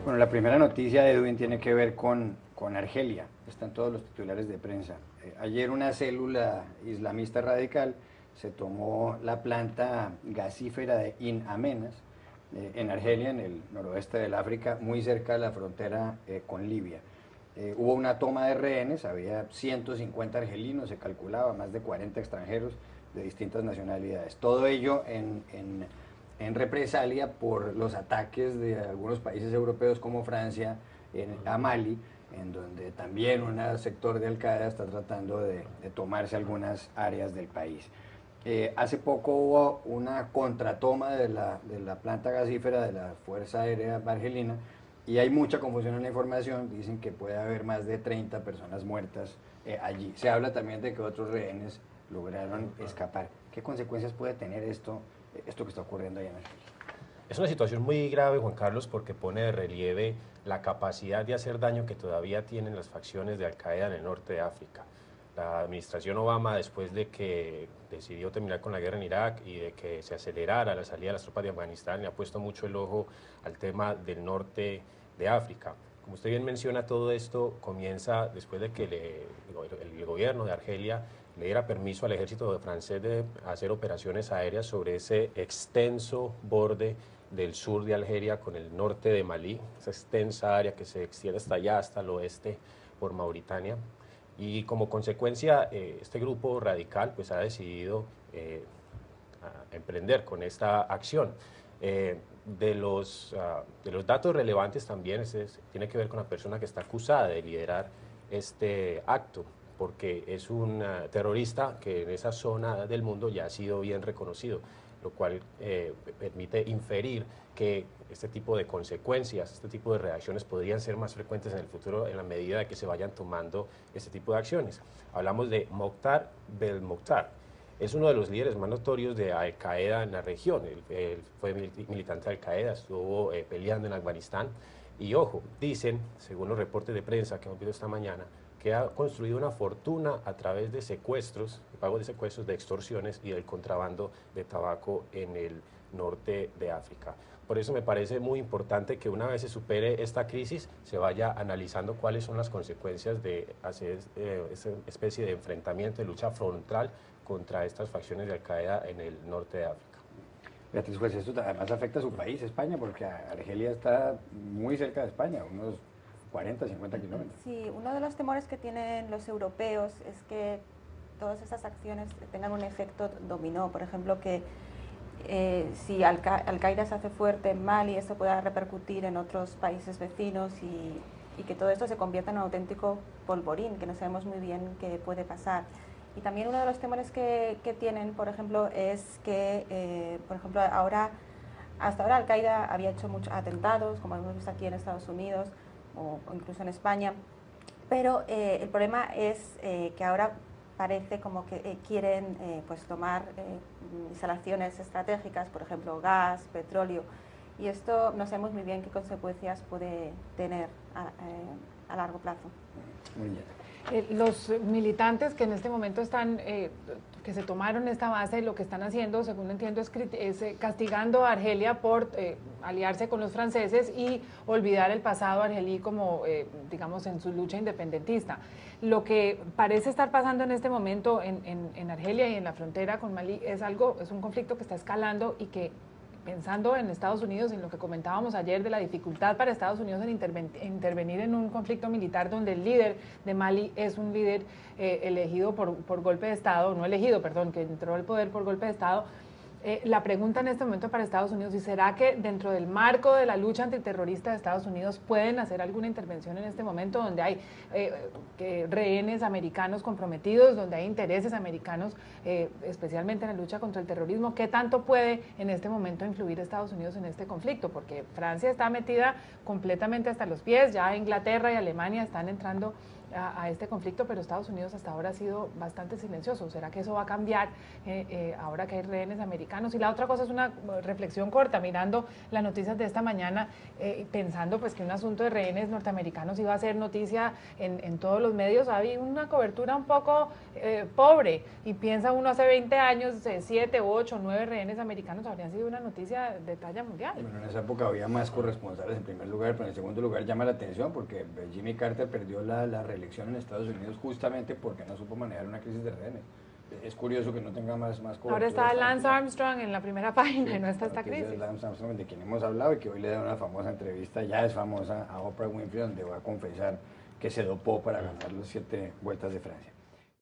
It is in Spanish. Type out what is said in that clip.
Bueno, la primera noticia, Edwin, tiene que ver con Argelia. Están todos los titulares de prensa. Ayer una célula islamista radical se tomó la planta gasífera de In Amenas, en Argelia, en el noroeste del África, muy cerca de la frontera con Libia. Hubo una toma de rehenes, había 150 argelinos, se calculaba, más de 40 extranjeros de distintas nacionalidades. Todo ello en represalia por los ataques de algunos países europeos como Francia a Mali, en donde también un sector de Al-Qaeda está tratando de tomarse algunas áreas del país. Hace poco hubo una contratoma de la planta gasífera de la Fuerza Aérea Argelina y hay mucha confusión en la información. Dicen que puede haber más de 30 personas muertas allí. Se habla también de que otros rehenes lograron escapar. ¿Qué consecuencias puede tener esto que está ocurriendo allá en Argelia? Es una situación muy grave, Juan Carlos, porque pone de relieve la capacidad de hacer daño que todavía tienen las facciones de Al-Qaeda en el norte de África. La administración Obama, después de que decidió terminar con la guerra en Irak y de que se acelerara la salida de las tropas de Afganistán, le ha puesto mucho el ojo al tema del norte de África. Como usted bien menciona, todo esto comienza después de que el gobierno de Argelia le diera permiso al ejército francés de hacer operaciones aéreas sobre ese extenso borde del sur de Argelia con el norte de Malí, esa extensa área que se extiende hasta allá, hasta el oeste por Mauritania. Y como consecuencia, este grupo radical pues, ha decidido emprender con esta acción. De los datos relevantes también tiene que ver con la persona que está acusada de liderar este acto, porque es un terrorista que en esa zona del mundo ya ha sido bien reconocido, lo cual permite inferir que este tipo de consecuencias, este tipo de reacciones podrían ser más frecuentes en el futuro en la medida de que se vayan tomando este tipo de acciones. Hablamos de Mokhtar Belmokhtar. Es uno de los líderes más notorios de Al-Qaeda en la región. Él fue militante de Al-Qaeda, estuvo peleando en Afganistán. Y ojo, dicen, según los reportes de prensa que hemos visto esta mañana, que ha construido una fortuna a través de secuestros, de pago de secuestros, de extorsiones y del contrabando de tabaco en el norte de África. Por eso me parece muy importante que una vez se supere esta crisis, se vaya analizando cuáles son las consecuencias de hacer esa especie de enfrentamiento, de lucha frontal contra estas facciones de Al-Qaeda en el norte de África. Beatriz, pues esto además afecta a su país, España, porque Argelia está muy cerca de España, unos 40, 50 kilómetros. Sí, uno de los temores que tienen los europeos es que todas esas acciones tengan un efecto dominó. Por ejemplo, que si Al-Qaeda se hace fuerte en Mali, esto pueda repercutir en otros países vecinos y que todo esto se convierta en un auténtico polvorín, que no sabemos muy bien qué puede pasar. Y también uno de los temores que tienen, por ejemplo, es que, por ejemplo, hasta ahora Al-Qaeda había hecho muchos atentados, como hemos visto aquí en Estados Unidos o incluso en España, pero el problema es que ahora parece como que quieren pues tomar instalaciones estratégicas, por ejemplo gas, petróleo, y esto no sabemos muy bien qué consecuencias puede tener a largo plazo. Muy bien. Los militantes que en este momento están, que se tomaron esta base, lo que están haciendo, según entiendo, es castigando a Argelia por aliarse con los franceses y olvidar el pasado argelí como, digamos, en su lucha independentista. Lo que parece estar pasando en este momento en Argelia y en la frontera con Malí es un conflicto que está escalando y que, pensando en Estados Unidos, en lo que comentábamos ayer de la dificultad para Estados Unidos en intervenir en un conflicto militar donde el líder de Mali es un líder elegido por golpe de Estado, no elegido, perdón, que entró al poder por golpe de Estado. La pregunta en este momento para Estados Unidos, ¿y será que dentro del marco de la lucha antiterrorista de Estados Unidos pueden hacer alguna intervención en este momento donde hay rehenes americanos comprometidos, donde hay intereses americanos, especialmente en la lucha contra el terrorismo? ¿Qué tanto puede en este momento influir Estados Unidos en este conflicto? Porque Francia está metida completamente hasta los pies, ya Inglaterra y Alemania están entrando a este conflicto, pero Estados Unidos hasta ahora ha sido bastante silencioso. ¿Será que eso va a cambiar ahora que hay rehenes americanos? Y la otra cosa es una reflexión corta, mirando las noticias de esta mañana, pensando pues que un asunto de rehenes norteamericanos iba a ser noticia en todos los medios. Había una cobertura un poco pobre, y piensa uno hace 20 años, 7, 8, 9 rehenes americanos habrían sido una noticia de talla mundial. Bueno, en esa época había más corresponsales en primer lugar, pero en segundo lugar llama la atención porque Jimmy Carter perdió la reelección en Estados Unidos justamente porque no supo manejar una crisis de rehenes. Es curioso que no tenga más cobertura. Ahora está Lance Armstrong en la primera página, y no está esta crisis. Lance Armstrong, de quien hemos hablado y que hoy le da una famosa entrevista, ya es famosa, a Oprah Winfrey, donde va a confesar que se dopó para ganar las 7 vueltas de Francia.